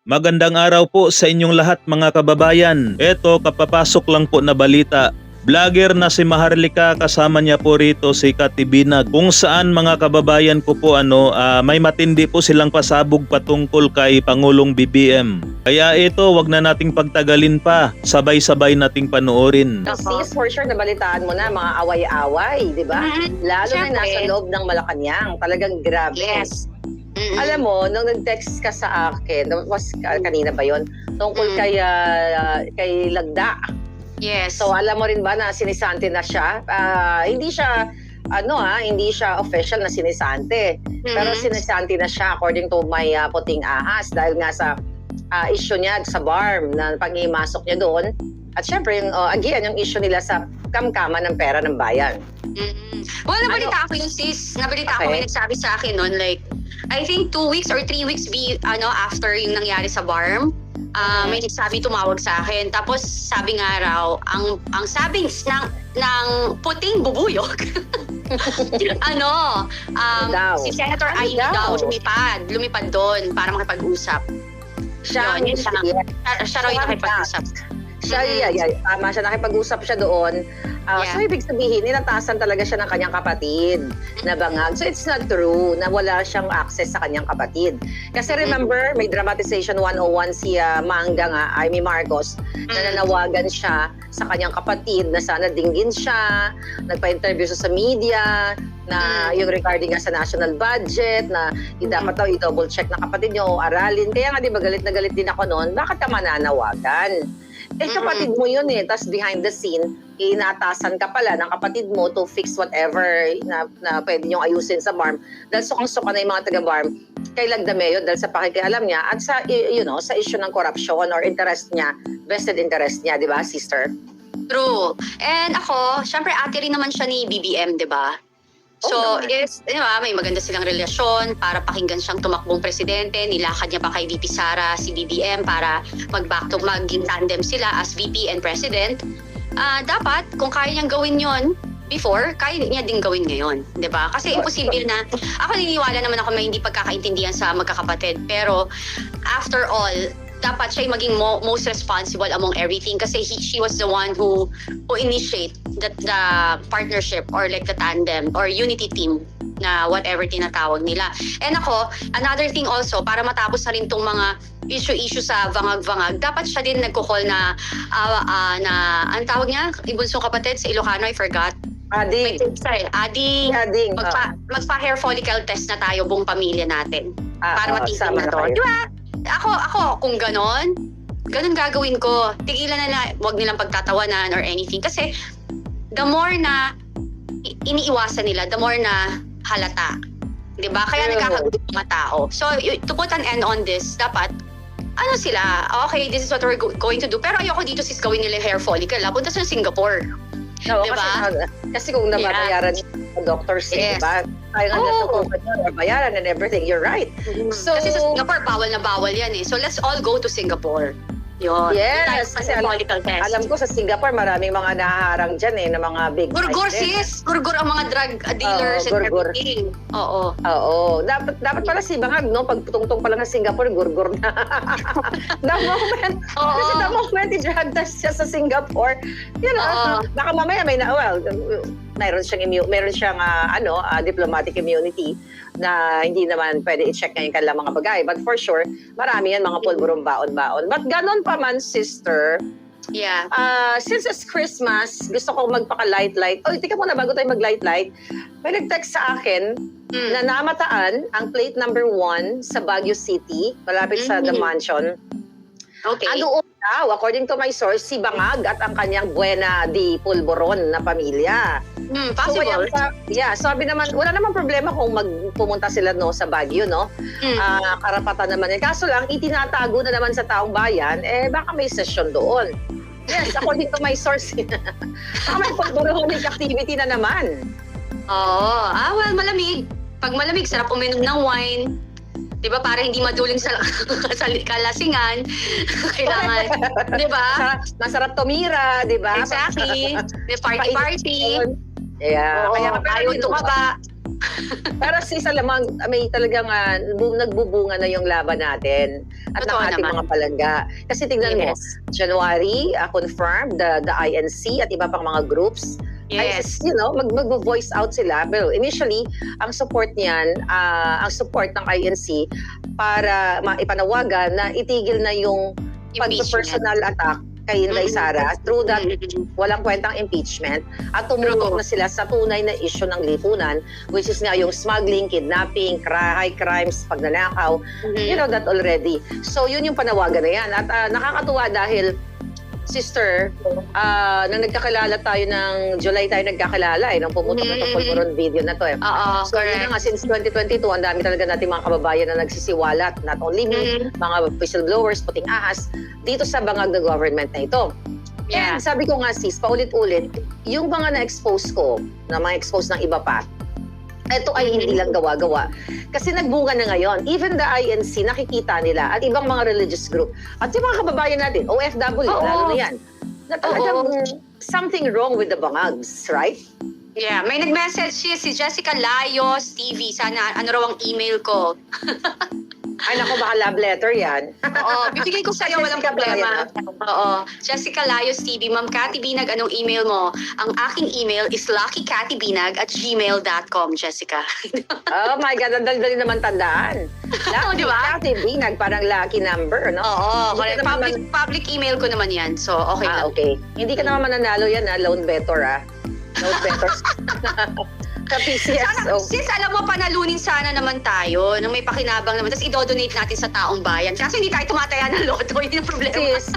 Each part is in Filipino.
Magandang araw po sa inyong lahat mga kababayan. Eto, kapapasok lang po na balita. Vlogger na si Maharlika, kasama niya po rito si Katibinag, kung saan mga kababayan ko po may matindi po silang pasabog patungkol kay Pangulong BBM. Kaya ito, wag na nating pagtagalin pa, sabay-sabay nating panoorin. Sis, for sure, nabalitaan mo na mga away-away, di ba? Lalo na nasa loob ng Malacanang. Talagang grabe. Yes. Alam mo, nung nag-text ka sa akin, kanina ba yon? Tungkol kay Lagda. Yes. So alam mo rin ba na sinisante na siya? Hindi siya hindi siya official na sinisante. Pero sinisante na siya according to my puting ahas dahil nga sa issue niya sa BARM na pag-imasok niya doon. At syempre, yung issue nila sa kamkama ng pera ng bayan. Well, nabalita ako yun, sis. Nabalita ako, may nagsabi sa akin noon, like, I think 2 weeks or 3 weeks after yung nangyari sa BARM, may nagsabi, tumawag sa akin. Tapos sabi nga raw, ang sabi ng puting bubuyog, si Senator Amy daw lumipad doon para makipag-usap. Siya raw yung nakipag-usap. Tama siya, nakipag-usap siya doon. So ibig sabihin, ninatasan talaga siya ng kanyang kapatid na bangag. So it's not true na wala siyang access sa kanyang kapatid. Kasi remember, may dramatization 101 si Amy Marcos na nanawagan siya sa kanyang kapatid na sana dinggin siya, nagpa-interview siya sa media, na yung regarding nga sa national budget, na dapat daw i-double check ng kapatid niyo o aralin. Kaya nga di ba galit na galit din ako noon, bakit ka mananawagan? Kapatid mo yun tapos behind the scene, inatasan ka pala ng kapatid mo to fix whatever na pwede niyong ayusin sa BARM. Dahil sukang-suka na yung mga taga-BARM kay Lagdameo dahil sa pakikialam niya at sa, sa issue ng corruption or interest niya, vested interest niya, di ba, sister? True. And ako, syempre ate rin naman siya ni BBM, di ba? So, may maganda silang relasyon para pakinggan siyang tumakbong presidente. Nilakad niya pa kay VP Sara si BBM para maging tandem sila as VP and President. Dapat, kung kaya niyang gawin yon before, kaya niya din gawin ngayon. Diba? Kasi imposible na, ako naniniwala naman ako may hindi pagkakaintindihan sa magkakapatid. Pero, after all, dapat siya maging most responsible among everything kasi she was the one who initiate the partnership or like the tandem or unity team na whatever tinatawag nila. And ako, another thing also, para matapos na rin tong mga issue sa vangag-vangag, dapat siya din nagko-call na ang tawag niya, ibunsong kapatid sa Ilocano, I forgot. Ading. Magpa-hair follicle test na tayo buong pamilya natin. Para matigil na to. Diba? Ako, kung ganun gagawin ko. Tigilan na wag nilang pagtatawanan or anything. Kasi, the more na iniiwasan nila, the more na halata. Diba? Kaya nagkakagulo mga tao. So, to put an end on this, dapat, sila, okay, this is what we're going to do. Pero ayoko dito sis gawin nila hair follicle. Punta sa Singapore. No, diba? Kasi kung nababayaran ng doctors, diba? Kaya nga natutukan yun, nabayaran and everything. You're right. So, kasi sa Singapore, bawal na bawal yan So, let's all go to Singapore. Yun. Yes. Kasi alam ko sa Singapore, maraming mga nahaharang dyan na mga big Gurgur sis! Gurgur ang mga drug dealers and everything. Oo. Dapat pala si Bangag, pag tungtong pa lang sa Singapore, gurgur na. Kasi the moment i-drug test siya sa Singapore, baka mamaya meron siyang diplomatic immunity na hindi naman pwede i-check ngayon kanilang mga bagay. But for sure, marami yan mga pulburong baon-baon. But ganon pa man, sister, since it's Christmas, gusto ko magpaka-light-light. Tika muna, bago tayo mag-light-light, may nag-text sa akin na namataan ang plate number 1 sa Baguio City, malapit sa The Mansion. Okay. Doon daw, according to my source, si Bangag at ang kanyang Buena di Pulboron na pamilya. Possible. So, sabi naman, wala namang problema kung pumunta sila sa Baguio, karapatan naman yan. Kaso lang, itinatago na naman sa taong bayan, baka may session doon. Yes, according to my source. Baka may pulboronic activity na naman. Well, malamig. Pag malamig, sarap uminom ng wine. Diba, para hindi maduling sa kalasingan. Kailangan, diba? Masarap tumira, diba? Exactly. Party-party. Kaya ayaw tumaba. Para sis, alam mo, may talagang nagbubunga na yung laban natin at ng Totoo ating naman. mga palangga. Kasi tignan mo, Yes. January, confirmed, the INC at iba pang mga groups, Yes. mag-voice out sila. Well, initially, ang support niyan, ang support ng INC para ipanawagan na itigil na yung pag-personal attack kay Inday Sara through that walang kwentang impeachment at tumulong na sila sa tunay na issue ng lipunan, which is nga yung smuggling, kidnapping, high crimes, pagnanakaw. You know that already. So yun yung panawagan na yan. At nakakatuwa dahil sister, nang nagkakilala tayo ng July tayo nagkakilala nung pumutok na Polvoron video na to Oo, So yun na nga, since 2022, ang dami talaga natin mga kababayan na nagsisiwalat, not only me, mga whistleblowers, puting ahas, dito sa bangag na government na ito. Yeah. And sabi ko nga sis, paulit-ulit, yung mga na-expose ko, na mga expose ng iba pa, ito ay hindi lang gawa-gawa. Kasi nagbunga na ngayon. Even the INC, nakikita nila at ibang mga religious group. At yung mga kababayan natin, OFW, lalo na yan. Na talagang something wrong with the bangags, right? Yeah, may nag-message si Jessica Layos TV. Sana ano raw ang email ko. Ay naku, baka love letter yan. Oo, bibigay ko sa'yo, walang Jessica problema. Bryan, Oo. Jessica Layos TV, Ma'am Cathy Binag, anong email mo? Ang aking email is luckycathybinag@gmail.com, Jessica. Oh my God, ang dali naman tandaan. Di ba? Lucky Binag, parang lucky number, no? Oo, Hindi correct. ka naman Public email ko naman yan. So, okay lang. okay. Hindi ka naman mananalo yan, loan better, Loan better. Sa PCS. Sis, alam mo, panalunin sana naman tayo nang may pakinabang naman. Tapos i-donate natin sa taong bayan. Kasi hindi tayo tumataya ng loto. Yun yung problema. Sis,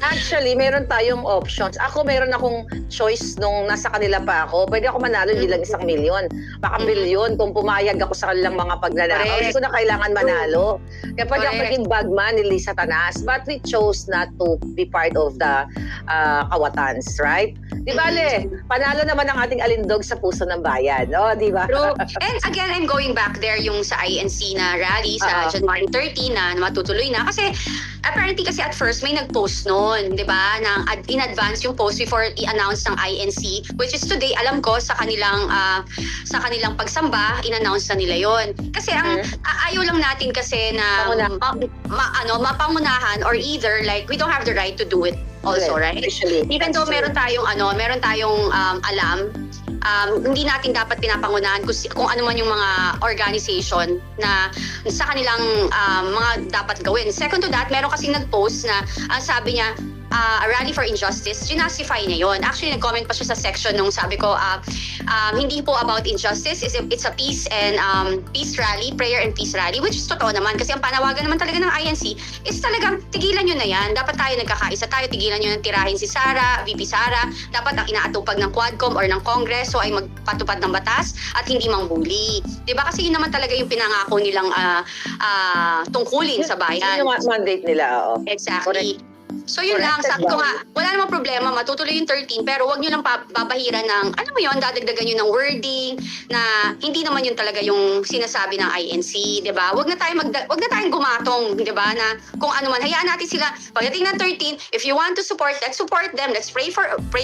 actually, meron tayong options. Ako, meron akong choice nung nasa kanila pa ako. Pwede ako manalo hindi lang 1 milyon. Baka milyon kung pumayag ako sa kanilang mga pagnanakaw. Hindi ko na kailangan manalo. Kaya pwede ako maging bagman ni Lisa Tanas. But we chose not to be part of the kawatans, right? Di ba, Le? Panalo naman ang ating alindog sa puso ng bayan. Di ba? True. And again, I'm going back there yung sa INC na rally sa January 13 na matutuloy na. Kasi apparently kasi at first may nag-post noon, di ba? In advance yung post before i-announce ng INC, which is today, alam ko sa kanilang pagsamba, in-announce na nila yon. Kasi ang ayaw lang natin kasi na mapamunahan or either like we don't have the right to do it also, right? Even though meron tayong alam, hindi natin dapat pinapangunahan kung ano man yung mga organization na sa kanilang mga dapat gawin. Second to that, meron kasing nag-post na sabi niya, a rally for injustice, ginastify niya yun. Actually, nag-comment pa siya sa section nung sabi ko, hindi po about injustice, it's a peace and peace rally, prayer and peace rally, which is totoo naman. Kasi ang panawagan naman talaga ng INC is talagang tigilan nyo na yan. Dapat tayo nagkakaisa tayo, tigilan nyo ng tirahin si Sara, VP Sara. Dapat ang inaatupag ng Quadcom or ng Kongreso ay magpatupad ng batas at hindi mangbuli. Diba? Kasi yun naman talaga yung pinangako nilang tungkulin sa bayan. Yun yung mandate nila, Exactly. Correct. So yun lang, sabi ko nga, wala namang problema, matutuloy yung 13, pero wag nyo lang babahiran ng, dadagdagan nyo ng wording na hindi naman yun talaga yung sinasabi ng INC, di ba? Wag na tayong gumatong, di ba? Na kung ano man, hayaan natin sila, pagdating ng 13, if you want to support, let's support them, let's pray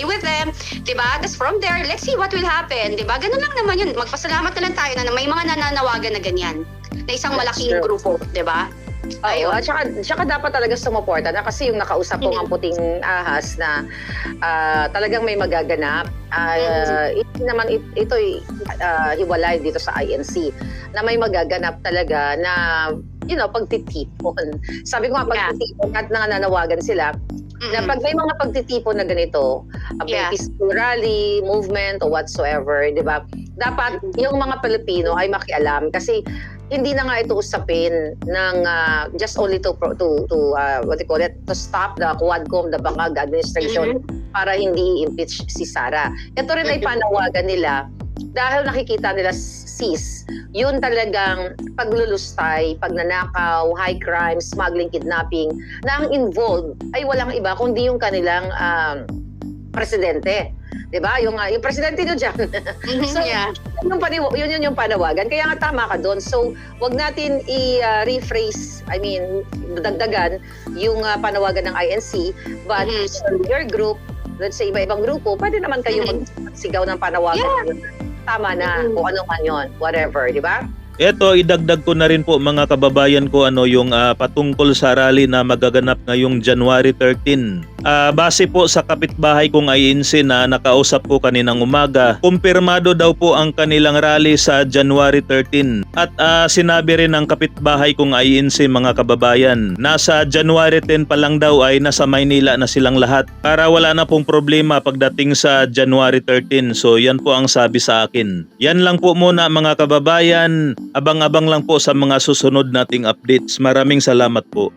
with them, di ba? That's from there, let's see what will happen, di ba? Ganun lang naman yun, magpasalamat na lang tayo na may mga nananawagan na ganyan, na isang malaking grupo, di ba? Ayun. At saka dapat talaga sumuporta na kasi yung nakausap ko ang puting ahas na talagang may magaganap. Ito'y hiwalay dito sa INC na may magaganap talaga na pagtitipon. Sabi ko nga pagtitipon at nananawagan sila na pag may mga pagtitipon na ganito, may peaceful rally, movement or whatsoever, di ba? Dapat yung mga Pilipino ay makialam kasi hindi na nga ito usapin ng just only to what do you call it, to stop the Quadcom, the Bangag administration para hindi impeach si Sara. Ito rin ay panawagan nila dahil nakikita nila sis, yun talagang paglulustay, pagnanakaw, high crime, smuggling, kidnapping, na ang involved ay walang iba kundi yung kanilang presidente. Diba? Yung presidente nyo dyan. So, yun yung panawagan. Kaya nga tama ka doon. So, wag natin i-rephrase, dagdagan yung panawagan ng INC. But your group, let's say iba-ibang grupo, pwede naman kayo magsigaw ng panawagan. tama na kung ano man yun, whatever, di ba? Eto, idagdag ko na rin po mga kababayan ko yung patungkol sa rally na magaganap ngayong January 13. Base po sa kapitbahay kong INC na nakausap ko kaninang umaga, kumpirmado daw po ang kanilang rally sa January 13. At sinabi rin ng kapitbahay kong INC mga kababayan, nasa January 10 pa lang daw ay nasa Maynila na silang lahat para wala na pong problema pagdating sa January 13. So yan po ang sabi sa akin. Yan lang po muna mga kababayan. Abang-abang lang po sa mga susunod nating updates. Maraming salamat po.